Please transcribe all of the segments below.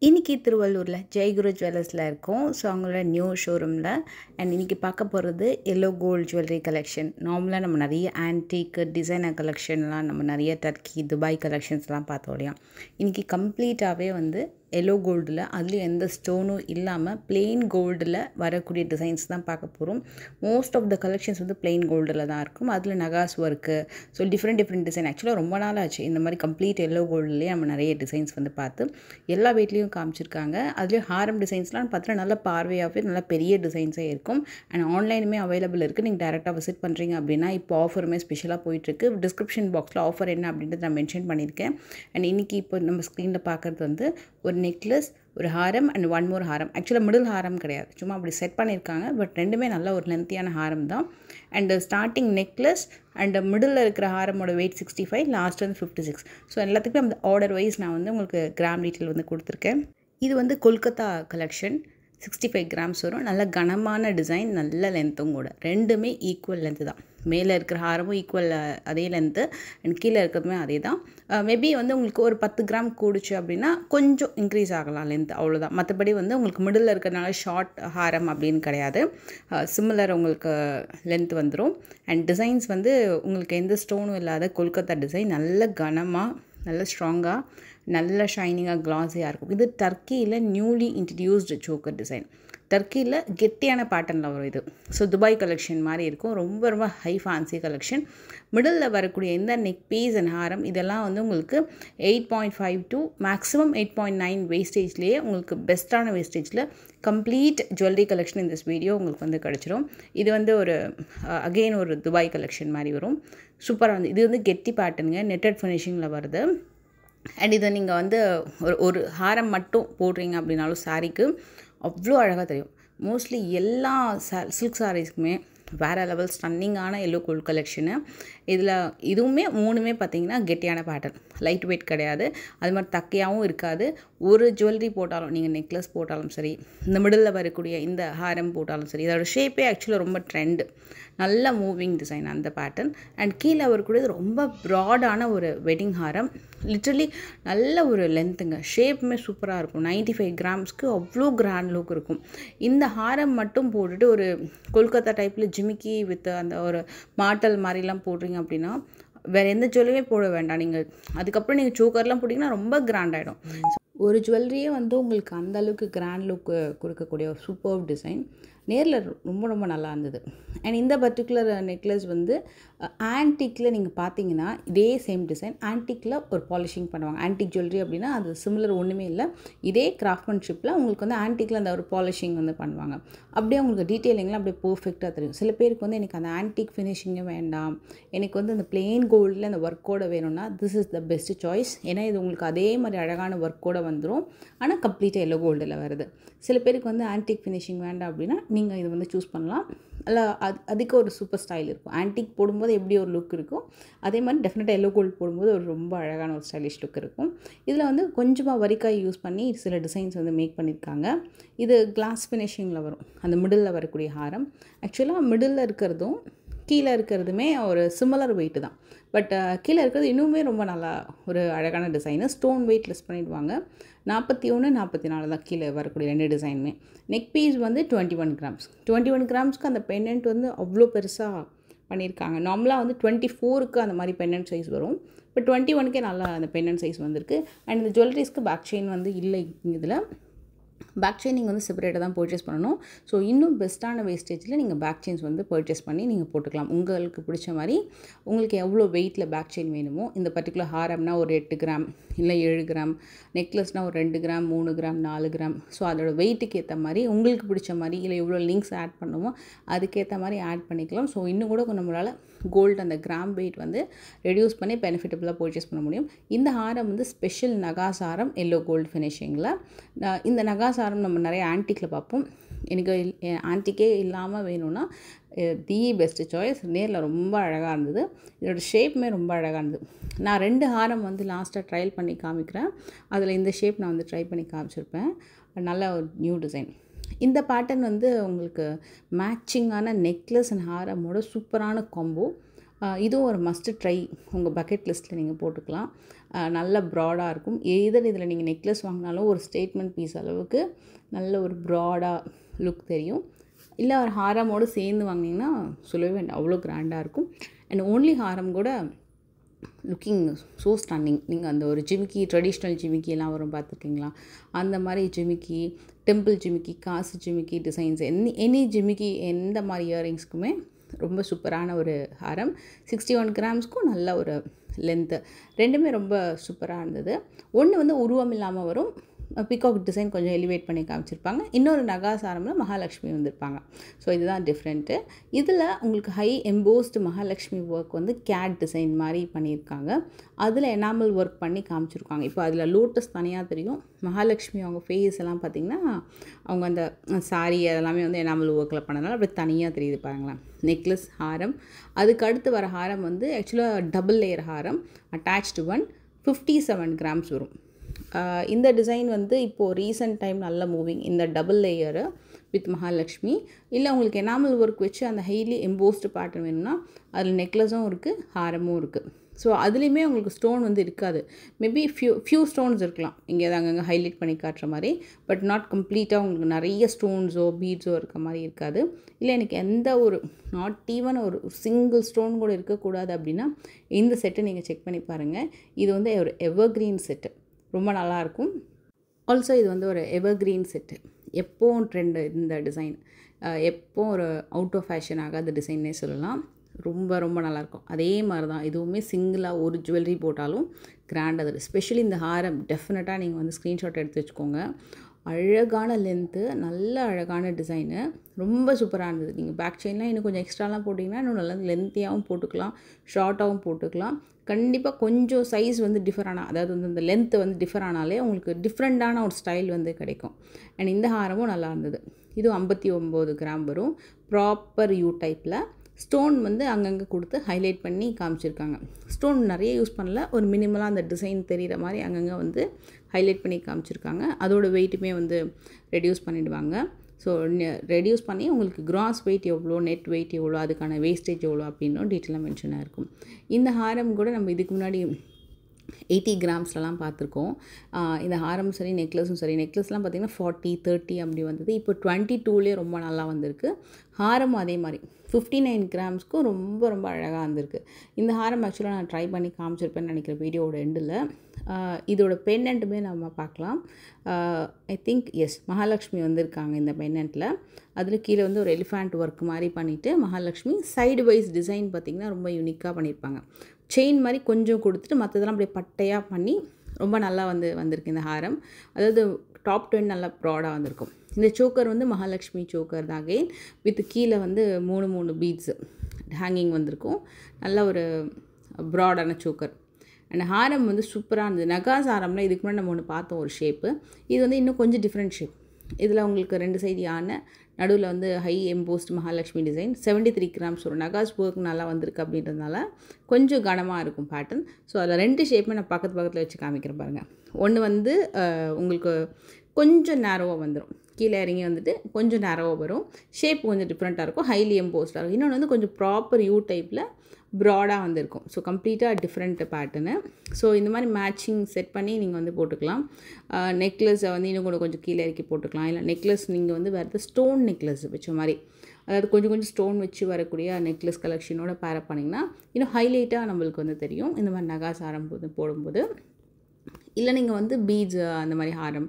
இன்றைக்கி திருவள்ளூரில் ஜெயகுரு ஜுவல்லர்ஸில் இருக்கோம். ஸோ அவங்களோட நியூ ஷோரூமில் அண்ட் இன்றைக்கி பார்க்க போகிறது எல்லோ கோல்டு ஜுவல்லரி கலெக்ஷன். நார்மலாக நம்ம நிறைய ஆன்டிக் டிசைனர் கலெக்ஷன்லாம் நம்ம நிறைய டர்க்கி துபாய் கலெக்ஷன்ஸ்லாம் பார்த்தோம் இல்லையா. இன்றைக்கி கம்ப்ளீட்டாகவே வந்து எல்லோ கோல்டில் அதுலேயும் எந்த ஸ்டோனும் இல்லாமல் பிளெயின் கோல்டில் வரக்கூடிய டிசைன்ஸ் தான் பார்க்க போகிறோம். மோஸ்ட் ஆஃப் த கலெக்ஷன்ஸ் வந்து பிளெயின் கோல்டில் தான் இருக்கும். அதில் நகாஸ் ஒர்க்கு, ஸோ டிஃப்ரெண்ட் டிசைன். ஆக்சுவலாக ரொம்ப நாள் ஆச்சு இந்த மாதிரி கம்ப்ளீட் எல்லோ கோல்டுலேயே நம்ம நிறைய டிசைன்ஸ் வந்து பார்த்து எல்லா வீட்லேயும் காமிச்சிருக்காங்க. அதுலேயும் ஹாரம் டிசைன்ஸ்லாம் பார்த்தீங்கன்னா நல்ல பார்வையாகவே நல்ல பெரிய டிசைன்ஸே இருக்கும். அண்ட் ஆன்லைனுமே அவைலபிள் இருக்குது. நீங்கள் டேரெக்டாக விசிட் பண்ணுறீங்க அப்படின்னா இப்போ ஆஃபருமே ஸ்பெஷலாக போயிட்டுருக்கு. டிஸ்கிரிப்ஷன் பாக்ஸில் ஆஃபர் என்ன அப்படின்றது நான் மென்ஷன் பண்ணியிருக்கேன். அண்ட் இன்றைக்கி இப்போ நம்ம ஸ்க்ரீனில் பார்க்குறது வந்து ஒரு நெக்லஸ், ஒரு ஹாரம் அண்ட் ஒன் மோர் ஹாரம். ஆக்சுவலாக மிடில் ஹாரம் கிடையாது, சும்மா அப்படி செட் பண்ணியிருக்காங்க. பட் ரெண்டுமே நல்ல ஒரு லென்த்தியான ஹாரம் தான். And starting necklace and middle இருக்கிற ஹாரமோட வெயிட் 65, லாஸ்ட் வந்து 56. ஸோ எல்லாத்துக்குமே அந்த ஆர்டர் வைஸ் நான் வந்து உங்களுக்கு கிராம் டீட்டெயில் வந்து கொடுத்துருக்கேன். இது வந்து கொல்கத்தா கலெக்ஷன். 65 கிராம்ஸ் வரும். நல்ல கனமான டிசைன், நல்ல லென்த்தும் கூட. ரெண்டுமே ஈக்குவல் லென்த்து தான். மேலே இருக்கிற ஹாரமும் ஈக்குவல் அதே லென்த்து அண்ட் கீழே இருக்கிறதுமே அதே தான். மேபி வந்து உங்களுக்கு ஒரு 10 கிராம் கூடுச்சு அப்படின்னா கொஞ்சம் இன்க்ரீஸ் ஆகலாம் லென்த், அவ்வளோதான். மற்றபடி வந்து உங்களுக்கு மிடில் இருக்கிறனால ஷார்ட் ஹாரம் அப்படின்னு கிடையாது. சிமிலர் உங்களுக்கு லென்த் வந்துடும். அண்ட் டிசைன்ஸ் வந்து உங்களுக்கு எந்த ஸ்டோனும் இல்லாத கொல்கத்தா டிசைன். நல்ல கனமாக, நல்ல ஸ்ட்ராங்காக, நல்ல ஷைனிங்காக, கிளாஸியாக இருக்கும். இது டர்க்கியில் நியூலி இன்ட்ரடியூஸ்டு சோக்கர் டிசைன். டர்க்கியில் கெட்டியான பேட்டர்னில் வரும் இது. ஸோ துபாய் கலெக்ஷன் மாதிரி இருக்கும். ரொம்ப ரொம்ப ஹை ஃபேன்சி கலெக்ஷன். மிடில் வரக்கூடிய இந்த நெக் பீஸ் அண்ட் ஹாரம் இதெல்லாம் வந்து உங்களுக்கு 8.5 to மேக்ஸிமம் 8.9 வேஸ்டேஜ்லேயே உங்களுக்கு பெஸ்ட்டான வேஸ்டேஜில் கம்ப்ளீட் ஜுவல்லரி கலெக்ஷன் இந்த வீடியோ உங்களுக்கு வந்து கிடச்சிரும். இது வந்து ஒரு அகெயின் ஒரு துபாய் கலெக்ஷன் மாதிரி வரும். சூப்பராக வந்து இது வந்து கெட்டி பேட்டர்னுங்க, நெட்டட் ஃபினிஷிங்கில் வருது. அண்ட் இதை நீங்கள் வந்து ஒரு ஹாரம் மட்டும் போடுறீங்க அப்படின்னாலும் சாரீக்கு அவ்வளோ அழகாக தெரியும். மோஸ்ட்லி எல்லா சில்க் சாரீஸ்க்குமே வேறு லெவல் ஸ்டன்னிங்கான எல்லோ கோல்ட் கலெக்ஷனு. இதில் இதுவுமே மூணுமே பார்த்திங்கன்னா கெட்டியான பேட்டர்ன், லைட் வெயிட் கிடையாது. அது மாதிரி தக்கையாகவும் இருக்காது. ஒரு ஜுவல்லரி போட்டாலும், நீங்கள் நெக்லஸ் போட்டாலும் சரி, இந்த மிடில் வரக்கூடிய இந்த ஹாரம் போட்டாலும் சரி, இதோட ஷேப்பே ஆக்சுவலாக ரொம்ப ட்ரெண்டு. நல்ல மூவிங் டிசைன் அந்த பேட்டர்ன். அண்ட் கீழே வரக்கூடியது ரொம்ப ப்ராடான ஒரு வெட்டிங் ஹாரம். லிட்ரலி நல்ல ஒரு லென்த்துங்க. ஷேப்புமே சூப்பராக இருக்கும். 95 கிராம்ஸ்க்கு அவ்வளோ கிராண்ட் லுக் இருக்கும். இந்த ஹாரம் மட்டும் போட்டுட்டு ஒரு கொல்கத்தா டைப்பில் ஜிமிக்கி வித் அந்த ஒரு மாட்டல் மாதிரிலாம் போடுறீங்க அப்படின்னா வேறு எந்த ஜுவல்லரியுமே போட வேண்டாம். நீங்கள் அதுக்கப்புறம் நீங்கள் சோக்கர்லாம் போட்டிங்கன்னா ரொம்ப கிராண்ட் ஆகிடும். ஒரு ஜுவல்லரியே வந்து உங்களுக்கு அந்தளவுக்கு கிராண்ட் லுக்கு கொடுக்கக்கூடிய ஒரு சூப்பர் டிசைன். நேரில் ரொம்ப ரொம்ப நல்லா இருந்தது. அண்ட் இந்த பர்டிகுலர் நெக்லஸ் வந்து ஆன்டிக்கில் நீங்கள் பார்த்தீங்கன்னா இதே சேம் டிசைன். ஆன்டிக்கில் ஒரு பாலிஷிங் பண்ணுவாங்க. ஆன்டிக் ஜுவல்லரி அப்படின்னா அது சிமிலர் ஒன்றுமே இல்லை. இதே கிராஃப்ட்மேன்ஷிப்பில் உங்களுக்கு வந்து ஆன்டிக்கில் அந்த ஒரு பாலிஷிங் வந்து பண்ணுவாங்க. அப்படியே உங்களுக்கு டீட்டெயிலிங்லாம் அப்படியே பர்ஃபெக்டாக தெரியும். சில பேருக்கு வந்து எனக்கு அந்த ஆன்டிக் ஃபினிஷிங்கே வேண்டாம், எனக்கு வந்து அந்த பிளெயின் கோல்டில் அந்த ஒர்க்கோட வேணும்னா this is the best choice. ஏன்னா இது உங்களுக்கு அதே மாதிரி அழகான ஒர்க்கோட வந்துடும். ஆனால் கம்ப்ளீட்டாக எல்லோ கோல்டில் வருது. சில பேருக்கு வந்து ஆன்டிக் ஃபினிஷிங் வேண்டாம் அப்படின்னா நீங்கள் இது வந்து சூஸ் பண்ணலாம். இல்லை அதுக்கு ஒரு சூப்பர் ஸ்டைல் இருக்கும். ஆன்டிக் போடும்போது எப்படி ஒரு லுக் இருக்கும், அதே மாதிரி டெஃபினட்டாக எல்லோ கோல்டு போடும்போது ஒரு ரொம்ப அழகான ஒரு ஸ்டைலிஷ் லுக் இருக்கும். இதில் வந்து கொஞ்சமாக வரிக்காய் யூஸ் பண்ணி சில டிசைன்ஸ் வந்து மேக் பண்ணியிருக்காங்க. இது கிளாஸ் ஃபினிஷிங்கில் வரும். அந்த மிடில் வரக்கூடிய ஹாரம் ஆக்சுவலாக மிடில் இருக்கிறதும் கீழே இருக்கிறதுமே ஒரு சிமிலர் வெயிட்டு தான். பட் கீழே இருக்கிறது இன்னுமே ரொம்ப நல்லா ஒரு அழகான டிசைனு. ஸ்டோன் வெயிட் லெஸ் பண்ணிடுவாங்க. 41, 44 தான் கீழே வரக்கூடிய ரெண்டு டிசைனுமே. நெக் பீஸ் வந்து 21 கிராம்ஸ். 21 கிராம்ஸ்க்கு அந்த பெண்டன்ட் வந்து அவ்வளோ பெருசாக பண்ணியிருக்காங்க. நார்மலாக வந்து 24க்கு அந்த மாதிரி பெண்டன்ட் சைஸ் வரும். இப்போ 21க்கே நல்லா அந்த பெண்டன்ட் சைஸ் வந்திருக்கு. அண்ட் இந்த ஜுவல்லரிஸ்க்கு பேக் செயின் வந்து இல்லை. இதில் பேக் செயின் நீங்கள் வந்து செப்பரேட்டாக தான் பர்ச்சேஸ் பண்ணணும். ஸோ இன்னும் பெஸ்ட்டான வேஸ்டேஜில் நீங்கள் பேக் செயின்ஸ் வந்து பர்ச்சேஸ் பண்ணி நீங்கள் போட்டுக்கலாம். உங்களுக்கு பிடிச்ச மாதிரி உங்களுக்கு எவ்வளோ வெயிட்டில் பேக் செயின் வேணுமோ. இந்த பர்டிகுலர் ஹாரம்னா ஒரு 8 கிராம் இல்லை 7 கிராம், நெக்லஸ்னால் ஒரு 2 கிராம், 3 கிராம், 4 கிராம். ஸோ அதோட வெயிட்டுக்கு ஏற்ற மாதிரி உங்களுக்கு பிடிச்ச மாதிரி இல்லை எவ்வளோ லிங்க்ஸ் ஆட் பண்ணுமோ அதுக்கேற்ற மாதிரி ஆட் பண்ணிக்கலாம். ஸோ இன்னும் கூட நம்மளால் கோல்டு அந்த கிராம் வெயிட் வந்து ரெடியூஸ் பண்ணி பெனிஃபிட்டபுளாக பர்ச்சேஸ் பண்ண முடியும். இந்த ஹாரம் வந்து ஸ்பெஷல் நகாஸ் ஹாரம் எல்லோ கோல்டு ஃபினிஷிங்கில். இந்த நகாஸ் ஹாரம் நம்ம நிறைய ஆன்டிக்கில் பார்ப்போம். எனக்கு ஆன்டிக்கே இல்லாமல் வேணும்னா தி பெஸ்ட் சாய்ஸ். நேரில் ரொம்ப அழகாக இருந்தது. இதோட ஷேப்புமே ரொம்ப அழகாக இருந்தது. நான் 2 ஹாரம் வந்து லாஸ்ட்டாக ட்ரையல் பண்ணி காமிக்கிறேன். அதில் இந்த ஷேப் நான் வந்து ட்ரை பண்ணி காமிச்சிருப்பேன். நல்ல ஒரு நியூ டிசைன். இந்த பேட்டர்ன் வந்து உங்களுக்கு மேட்சிங்கான நெக்லஸ் அண்ட் ஹாரமோட சூப்பரான காம்போ. இதுவும் ஒரு மஸ்ட் ட்ரை உங்கள் பக்கெட் லிஸ்ட்டில் நீங்கள் போட்டுக்கலாம். நல்ல ப்ராடாக இருக்கும். எதர் இதில் நீங்கள் நெக்லஸ் வாங்கினாலும் ஒரு ஸ்டேட்மெண்ட் பீஸ் அளவுக்கு நல்ல ஒரு ப்ராடாக லுக் தெரியும். இல்லை ஒரு ஹாரமோடு சேர்ந்து வாங்கினீங்கன்னா சொல்லவே வேண்டாம், அவ்வளோ கிராண்டாக இருக்கும். அண்ட் ஓன்லி ஹாரம் கூட லுக்கிங் ஸோ ஸ்டன்னிங். நீங்கள் அந்த ஒரு ஜிமிக்கி, ட்ரெடிஷ்னல் ஜிமிக்கி எல்லாம் வரும் பார்த்துருக்கீங்களா, அந்த மாதிரி ஜிமிக்கி, டெம்பிள் ஜிமிக்கி, காசு ஜிமிக்கி டிசைன்ஸ், எனி ஜிமிக்கி எந்த மாதிரி இயரிங்ஸ்க்குமே ரொம்ப சூப்பரான ஒரு ஹாரம். 61 கிராம்ஸ்க்கும் நல்ல ஒரு லென்த்து, ரெண்டுமே ரொம்ப சூப்பராக இருந்தது. ஒன்று வந்து உருவம் இல்லாமல் வரும், பிகாக் டிசைன் கொஞ்சம் எலிவேட் பண்ணி காமிச்சிருப்பாங்க. இன்னொரு நகாஸ் ஹாரமில் மகாலட்சுமி வந்திருப்பாங்க. ஸோ இதுதான் டிஃப்ரெண்ட்டு. இதில் உங்களுக்கு ஹை எம்போஸ்டு மகாலட்சுமி ஒர்க் வந்து கேட் டிசைன் மாதிரி பண்ணியிருக்காங்க. அதில் எனாமல் ஒர்க் பண்ணி காமிச்சிருக்காங்க. இப்போ அதில் லோட்டஸ் தனியாக தெரியும். மகாலட்சுமி அவங்க ஃபேஸ் எல்லாம் பார்த்திங்கன்னா அவங்க அந்த சாரி அதெல்லாமே வந்து எனாமல் ஒர்க்கில் பண்ணனால அப்படி தனியாக தெரியுது பாருங்களேன். நெக்லஸ், ஹாரம், அதுக்கு அடுத்து வர ஹாரம் வந்து ஆக்சுவலாக டபுள் லேயர் ஹாரம், அட்டாச்டு ஒன், 57 கிராம்ஸ் வரும். இந்த டிசைன் வந்து இப்போது ரீசெண்ட் டைம் நல்ல மூவிங். இந்த டபுள் லேயரு வித் மகாலட்சுமி. இல்லை உங்களுக்கு எனாமல் ஒர்க் வச்சு அந்த ஹைலி எம்போஸ்டு பேட்டர்ன் வேணும்னா அதில் நெக்லஸும் இருக்குது, ஹாரமும் இருக்குது. ஸோ அதுலேயுமே உங்களுக்கு ஸ்டோன் வந்து இருக்காது. மேபி ஃபியூ ஸ்டோன்ஸ் இருக்கலாம் இங்கே அங்கங்கே ஹைலைட் பண்ணி காட்டுற மாதிரி, பட் நாட் கம்ப்ளீட்டாக உங்களுக்கு நிறைய ஸ்டோன்ஸோ பீட்ஸோ இருக்க மாதிரி இருக்காது. இல்லை எனக்கு எந்த ஒரு நாட் ஈவன் ஒரு சிங்கிள் ஸ்டோன் கூட இருக்கக்கூடாது அப்படின்னா இந்த செட்டை நீங்கள் செக் பண்ணி பாருங்கள். இது வந்து ஒரு எவர்க்ரீன் செட்டு, ரொம்ப நல்லாயிருக்கும். ஆல்சோ இது வந்து ஒரு எவர்க்ரீன் செட்டு, எப்போவும் ட்ரெண்டு இந்த டிசைன், எப்போவும் ஒரு அவுட் ஆஃப் ஃபேஷன் ஆகாத டிசைன்னே சொல்லலாம். ரொம்ப ரொம்ப நல்லாயிருக்கும். அதே மாதிரி தான் இதுவுமே சிங்கிளாக ஒரு ஜுவல்லரி போட்டாலும் கிராண்ட். அது ஸ்பெஷலி இந்த ஹாரம் டெஃபினட்டாக நீங்கள் வந்து ஸ்க்ரீன்ஷாட் எடுத்து வச்சுக்கோங்க. அழகான லென்த்து, நல்ல அழகான டிசைனு, ரொம்ப சூப்பராக இருந்தது. நீங்கள் பேக் செயின்லாம் இன்னும் கொஞ்சம் எக்ஸ்ட்ராலாம் போட்டிங்கன்னா இன்னும் நல்லா லென்த்தியாகவும் போட்டுக்கலாம், ஷார்ட்டாகவும் போட்டுக்கலாம். கண்டிப்பாக கொஞ்சம் சைஸ் வந்து டிஃபர் ஆனால், அதாவது வந்து இந்த லென்த்து வந்து டிஃபர் ஆனாலே உங்களுக்கு டிஃப்ரெண்ட்டான ஒரு ஸ்டைல் வந்து கிடைக்கும். அண்ட் இந்த ஹாரமும் நல்லா இருந்தது. இதுவும் 59 கிராம் வரும். ப்ராப்பர் யூ டைப்பில் ஸ்டோன் வந்து அங்கங்கே கொடுத்து ஹைலைட் பண்ணி காமிச்சிருக்காங்க. ஸ்டோன் நிறைய யூஸ் பண்ணல, ஒரு மினிமலாக அந்த டிசைன் தெரிகிற மாதிரி அங்கங்கே வந்து ஹைலைட் பண்ணி காமிச்சிருக்காங்க. அதோட வெயிட்டுமே வந்து ரெடியூஸ் பண்ணிவிடுவாங்க. ஸோ ரெடியூஸ் பண்ணி உங்களுக்கு கிராஸ் வெயிட் எவ்வளோ, நெட் வெயிட் எவ்வளோ, அதுக்கான வேஸ்டேஜ் எவ்வளோ அப்படின்னும் டீட்டெயிலாக மென்ஷனாக இருக்கும். இந்த ஹாரம் கூட நம்ம இதுக்கு முன்னாடி 80 கிராம்ஸ்லாம் பார்த்துருக்கோம். இந்த ஹாரம் சரி, நெக்லஸும் சரி. நெக்லஸ்லாம் பார்த்திங்கன்னா 40, 30 அப்படி வந்தது. இப்போ 22லேயே ரொம்ப நல்லா வந்திருக்கு. ஹாரமும் அதே மாதிரி 59 கிராம்ஸ்க்கும் ரொம்ப ரொம்ப அழகாக வந்திருக்கு. இந்த ஹாரம் ஆக்சுவலாக நான் ட்ரை பண்ணி காமிச்சிருப்பேன்னு நினைக்கிறேன் வீடியோவோட எண்டில். இதோட பெண்டன்ட்டுமே நம்ம பார்க்கலாம். ஐ திங்க் எஸ், மகாலட்சுமி வந்திருக்காங்க இந்த பெண்டன்ட்டில். அதில் கீழே வந்து ஒரு எலிஃபேண்ட் ஒர்க் மாதிரி பண்ணிவிட்டு மகாலட்சுமி சைடு வைஸ் டிசைன் பார்த்திங்கன்னா ரொம்ப யூனிக்காக பண்ணியிருப்பாங்க. செயின் மாதிரி கொஞ்சம் கொடுத்துட்டு மற்றதெல்லாம் அப்படியே பட்டையாக பண்ணி ரொம்ப நல்லா வந்திருக்கு இந்த ஹாரம். அதாவது டாப் 10 நல்லா ப்ராடாக வந்திருக்கும். இந்த சோக்கர் வந்து மகாலட்சுமி சோக்கர் தான் அகெயின், வித் கீழே வந்து 3 பீட்ஸு ஹேங்கிங் வந்திருக்கும். நல்ல ஒரு ப்ராடான சோக்கர். அண்ட் ஹாரம் வந்து சூப்பராக இருந்தது. நகாஸ் ஹாரம்னா இதுக்கு முன்னாடி நம்ம ஒன்று பார்த்தோம் ஒரு ஷேப்பு. இது வந்து இன்னும் கொஞ்சம் டிஃப்ரெண்ட் ஷேப். இதில் உங்களுக்கு 2 சைடு யானை, நடுவில் வந்து high embossed Mahalakshmi design. 73 grams ஒரு நகாஸ் ஒர்க் நல்லா வந்திருக்கு அப்படின்றதுனால கொஞ்சம் கனமாக இருக்கும் பேட்டர்ன். ஸோ அதில் 2 ஷேப்புமே நான் பக்கத்தில் வச்சு காமிக்கிறேன் பாருங்கள். ஒன்று வந்து உங்களுக்கு கொஞ்சம் நேரோவாக வந்துடும், கீழே இறங்கி வந்துட்டு கொஞ்சம் நேரோவாக வரும். ஷேப் கொஞ்சம் டிஃப்ரெண்ட்டாக இருக்கும், ஹைலி எம்போஸ்டாக இருக்கும். இன்னொன்று வந்து கொஞ்சம் ப்ராப்பர் யூ டைப்பில் ப்ராடாக வந்திருக்கும். ஸோ கம்ப்ளீட்டாக டிஃப்ரெண்ட் பேட்டர்னு. ஸோ இந்த மாதிரி மேட்சிங் செட் பண்ணி நீங்கள் வந்து போட்டுக்கலாம். நெக்லஸை வந்து இன்னும் கொஞ்சம் கீழே இறக்கி போட்டுக்கலாம். இல்லை நெக்லஸ் நீங்கள் வந்து வேறு ஸ்டோன் நெக்லஸ் வச்ச மாதிரி, அதாவது கொஞ்சம் ஸ்டோன் வச்சு வரக்கூடிய நெக்லஸ் கலெக்ஷனோட பேரப் பண்ணிங்கன்னா இன்னும் ஹைலைட்டாக நம்மளுக்கு வந்து தெரியும் இந்த மாதிரி நகாஸ் ஹாரம் போடும்போது. இல்லை நீங்கள் வந்து பீட்ஸ் அந்த மாதிரி ஹாரம்,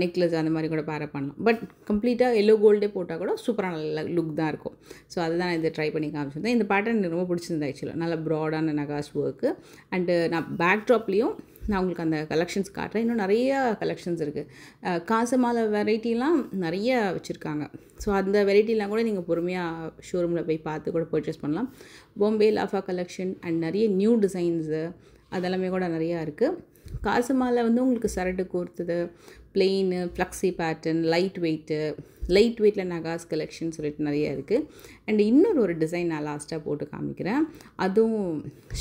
நெக்லஸ் அந்த மாதிரி கூட பேரப் பண்ணலாம். பட் கம்ப்ளீட்டாக எல்லோ கோல்டே போட்டால் கூட சூப்பராக நல்ல லுக் தான் இருக்கும். ஸோ அதுதான் இதை ட்ரை பண்ணி காமிச்சிருந்தேன். இந்த பேட்டர்ன் எனக்கு ரொம்ப பிடிச்சிருந்தது ஆக்சுவலாக. நல்ல ப்ராடான நகாஸ் ஒர்க்கு. அண்டு நான் பேக்ட்ராப்லேயும் நான் உங்களுக்கு அந்த கலெக்ஷன்ஸ் காட்டுறேன். இன்னும் நிறைய கலெக்ஷன்ஸ் இருக்குது. காசு மாலை வெரைட்டிலாம் நிறைய வச்சுருக்காங்க. ஸோ அந்த வெரைட்டிலாம் கூட நீங்கள் பொறுமையாக ஷோரூமில் போய் பார்த்து கூட பர்ச்சேஸ் பண்ணலாம். பாம்பே லாஃபா கலெக்ஷன் அண்ட் நிறைய நியூ டிசைன்ஸு அதெல்லாமே கூட நிறையா இருக்குது. காசு மாலை வந்து உங்களுக்கு சரடு கோர்த்தது, பிளெயின், ஃப்ளக்ஸி பேட்டர்ன், லைட் வெயிட்டில் நகாஸ் கலெக்ஷன் சொல்லிட்டு நிறைய இருக்குது. அண்ட் இன்னொரு டிசைன் நான் லாஸ்ட்டாக போட்டு காமிக்கிறேன். அதுவும்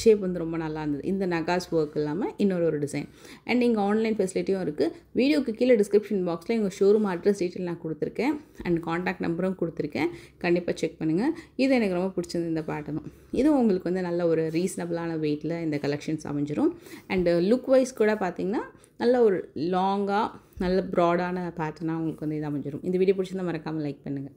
ஷேப் வந்து ரொம்ப நல்லா இருந்தது. இந்த நகாஸ் ஒர்க் இல்லாமல் இன்னொரு டிசைன். அண்ட் இங்கே ஆன்லைன் ஃபெசிலிட்டியும் இருக்குது. வீடியோக்கு கீழே டிஸ்கிரிப்ஷன் பாக்ஸில் எங்கள் ஷோரூம் அட்ரஸ் டீட்டெயில் நான் கொடுத்துருக்கேன். அண்ட் காண்டாக்ட் நம்பரும் கொடுத்துருக்கேன். கண்டிப்பாக செக் பண்ணுங்கள். இது எனக்கு ரொம்ப பிடிச்சது இந்த பேட்டர்னும். இதுவும் உங்களுக்கு வந்து நல்ல ஒரு ரீசனபிளான வெயிட்டில் இந்த கலெக்ஷன்ஸ் அமைஞ்சிரும். அண்டு லுக் வைஸ் கூட பார்த்திங்கன்னா நல்ல ஒரு லாங்காக நல்ல ப்ராடான பேட்டர்னாக உங்களுக்கு வந்து இது அமைஞ்சிரும். இந்த வீடியோ பிடிச்சிருந்தால் மறக்காமல் லைக் பண்ணுங்கள்.